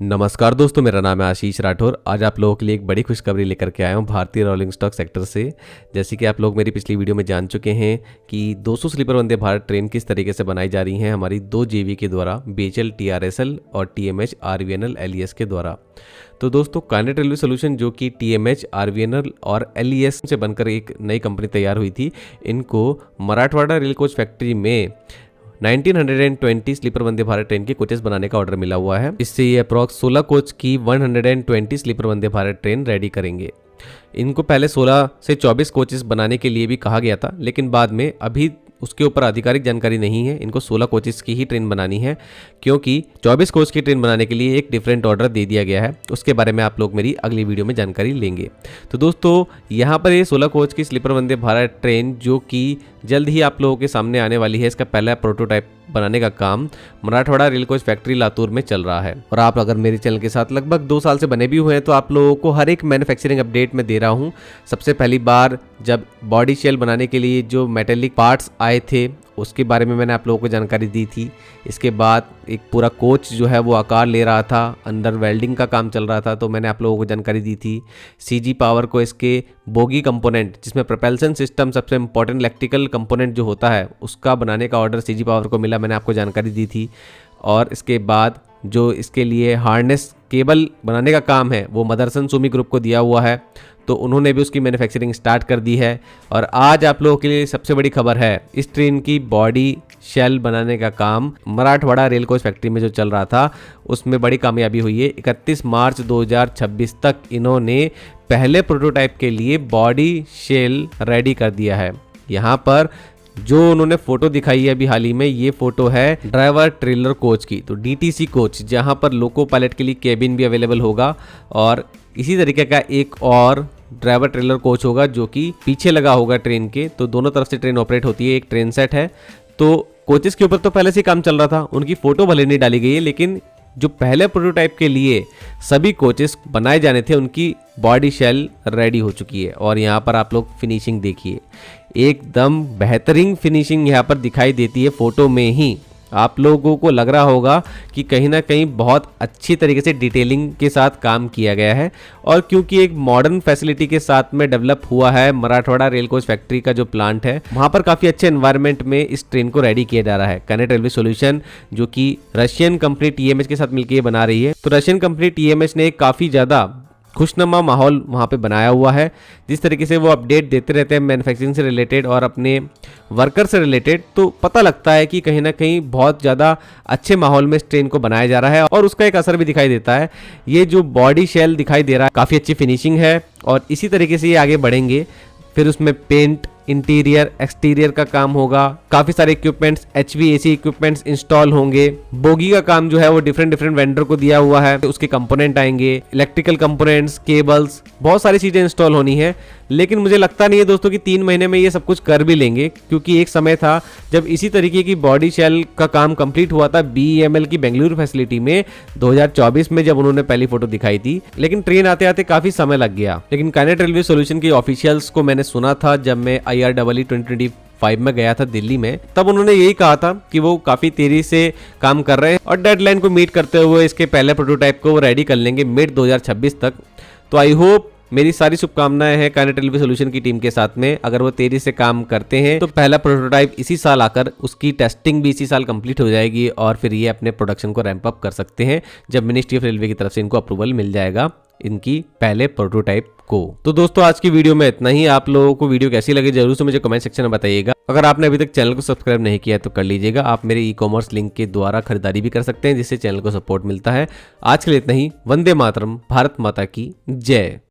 नमस्कार दोस्तों, मेरा नाम है आशीष राठौर। आज आप लोगों के लिए एक बड़ी खुशखबरी लेकर के आया हूं भारतीय रोलिंग स्टॉक सेक्टर से। जैसे कि आप लोग मेरी पिछली वीडियो में जान चुके हैं कि 200 स्लीपर वंदे भारत ट्रेन किस तरीके से बनाई जा रही हैं हमारी दो जेवी के द्वारा, BHEL TRSL और TMH RVNL LES के द्वारा। तो दोस्तों, काइनेट रेलवे सोल्यूशन जो कि TMH RVNL और LES से बनकर एक नई कंपनी तैयार हुई थी, इनको मराठवाड़ा रेल कोच फैक्ट्री में 1920 स्लीपर वंदे भारत ट्रेन के कोचेस बनाने का ऑर्डर मिला हुआ है। इससे ये अप्रॉक्स 16 कोच की 120 sleeper Vande Bharat train ready करेंगे। इनको पहले 16 से 24 कोचेस बनाने के लिए भी कहा गया था, लेकिन बाद में अभी उसके ऊपर आधिकारिक जानकारी नहीं है। इनको 16 कोचेस की ही ट्रेन बनानी है, क्योंकि 24 कोच की ट्रेन बनाने के लिए एक डिफरेंट ऑर्डर दे दिया गया है। उसके बारे में आप लोग मेरी अगली वीडियो में जानकारी लेंगे। तो दोस्तों, यहाँ पर ये 16 कोच की स्लीपर वंदे भारत ट्रेन जो कि जल्द ही आप लोगों के सामने आने वाली है, इसका पहला प्रोटोटाइप बनाने का काम Marathwada rail coach factory Latur में चल रहा है। और आप अगर मेरे चैनल के साथ लगभग 2 साल से बने भी हुए हैं तो आप लोगों को हर एक मैन्युफैक्चरिंग अपडेट में दे रहा हूँ। सबसे पहली बार जब बॉडी शेल बनाने के लिए जो मेटेलिक पार्ट्स आए थे उसके बारे में मैंने आप लोगों को जानकारी दी थी। इसके बाद एक पूरा कोच जो है वो आकार ले रहा था, अंडर वेल्डिंग का काम चल रहा था, तो मैंने आप लोगों को जानकारी दी थी। CG पावर को इसके बोगी कंपोनेंट, जिसमें प्रोपल्शन सिस्टम सबसे इंपॉर्टेंट इलेक्ट्रिकल कंपोनेंट जो होता है, उसका बनाने का ऑर्डर CG पावर को मिला, मैंने आपको जानकारी दी थी। और इसके बाद जो इसके लिए हार्नेस केबल बनाने का काम है वो मदरसन सुमी ग्रुप को दिया हुआ है, तो उन्होंने भी उसकी मैन्युफैक्चरिंग स्टार्ट कर दी है। और आज आप लोगों के लिए सबसे बड़ी खबर है, इस ट्रेन की बॉडी शेल बनाने का काम मराठवाड़ा रेल कोच फैक्ट्री में जो चल रहा था उसमें बड़ी कामयाबी हुई है। 31 मार्च 2026 तक इन्होंने पहले प्रोटोटाइप के लिए बॉडी शेल रेडी कर दिया है। यहाँ पर जो उन्होंने फोटो दिखाई है अभी हाल ही में, ये फोटो है ड्राइवर ट्रेलर कोच की, तो DTC कोच, जहाँ पर लोको पायलट के लिए केबिन भी अवेलेबल होगा। और इसी तरीके का एक और ड्राइवर ट्रेलर कोच होगा जो कि पीछे लगा होगा ट्रेन के, तो दोनों तरफ से ट्रेन ऑपरेट होती है, एक ट्रेन सेट है। तो कोचेस के ऊपर तो पहले से काम चल रहा था, उनकी फोटो भले नहीं डाली गई है, लेकिन जो पहले प्रोटोटाइप के लिए सभी कोचेस बनाए जाने थे उनकी बॉडी शेल रेडी हो चुकी है। और यहाँ पर आप लोग फिनिशिंग देखिए, एकदम बेहतरीन फिनिशिंग यहाँ पर दिखाई देती है। फोटो में ही आप लोगों को लग रहा होगा कि कहीं ना कहीं बहुत अच्छी तरीके से डिटेलिंग के साथ काम किया गया है। और क्योंकि एक मॉडर्न फैसिलिटी के साथ में डेवलप हुआ है मराठवाड़ा रेल कोच फैक्ट्री का जो प्लांट है, वहाँ पर काफ़ी अच्छे एनवायरनमेंट में इस ट्रेन को रेडी किया जा रहा है। काइनेट रेलवे सोल्यूशन जो कि रशियन कंपनी TMH के साथ मिलकर ये बना रही है, तो रशियन कंपनी TMH ने काफ़ी ज़्यादा खुशनुमा माहौल वहाँ पे बनाया हुआ है। जिस तरीके से वो अपडेट देते रहते हैं मैन्युफैक्चरिंग से रिलेटेड और अपने वर्कर से रिलेटेड, तो पता लगता है कि कहीं ना कहीं बहुत ज़्यादा अच्छे माहौल में इस ट्रेन को बनाया जा रहा है और उसका एक असर भी दिखाई देता है। ये जो बॉडी शेल दिखाई दे रहा है काफ़ी अच्छी फिनिशिंग है और इसी तरीके से ये आगे बढ़ेंगे। फिर उसमें पेंट, इंटीरियर, एक्सटीरियर का काम होगा, काफ़ी सारे इक्विपमेंट्स, HVAC इक्विपमेंट्स इंस्टॉल होंगे। बोगी का काम जो है वो डिफरेंट वेंडर को दिया हुआ है, उसके कंपोनेंट आएंगे, इलेक्ट्रिकल कंपोनेंट्स, केबल्स, बहुत सारी चीज़ें इंस्टॉल होनी है। लेकिन मुझे लगता नहीं है दोस्तों कि 3 महीने में ये सब कुछ कर भी लेंगे, क्योंकि एक समय था जब इसी तरीके की बॉडी शेल का काम कंप्लीट हुआ था BEML की बेंगलुरु फैसिलिटी में 2024 में, जब उन्होंने पहली फोटो दिखाई थी। लेकिन ट्रेन आते आते काफ़ी समय लग गया। लेकिन काइनेट रेलवे सोल्यूशन के ऑफिशियल्स को मैंने सुना था जब मैं IREE 2025 में गया था दिल्ली में, तब उन्होंने यही कहा था कि वो काफ़ी तेजी से काम कर रहे हैं और डेडलाइन को मीट करते हुए इसके पहले प्रोटोटाइप को वो रेडी कर लेंगे मिड 2026 तक। तो आई होप, मेरी सारी शुभकामनाएं हैं काइनेट रेलवे सोल्यूशन की टीम के साथ में। अगर वो तेजी से काम करते हैं तो पहला प्रोटोटाइप इसी साल आकर उसकी टेस्टिंग भी इसी साल कंप्लीट हो जाएगी और फिर ये अपने प्रोडक्शन को रैंप अप कर सकते हैं जब मिनिस्ट्री ऑफ रेलवे की तरफ से इनको अप्रूवल मिल जाएगा इनकी पहले प्रोटोटाइप को। तो दोस्तों, आज की वीडियो में इतना ही। आप लोगों को वीडियो कैसी लगी जरूर से मुझे कमेंट सेक्शन में बताइएगा। अगर आपने अभी तक चैनल को सब्सक्राइब नहीं किया तो कर लीजिएगा। आप मेरे ई-कॉमर्स लिंक के द्वारा खरीदारी भी कर सकते हैं, जिससे चैनल को सपोर्ट मिलता है। आज के लिए इतना ही। वंदे मातरम। भारत माता की जय।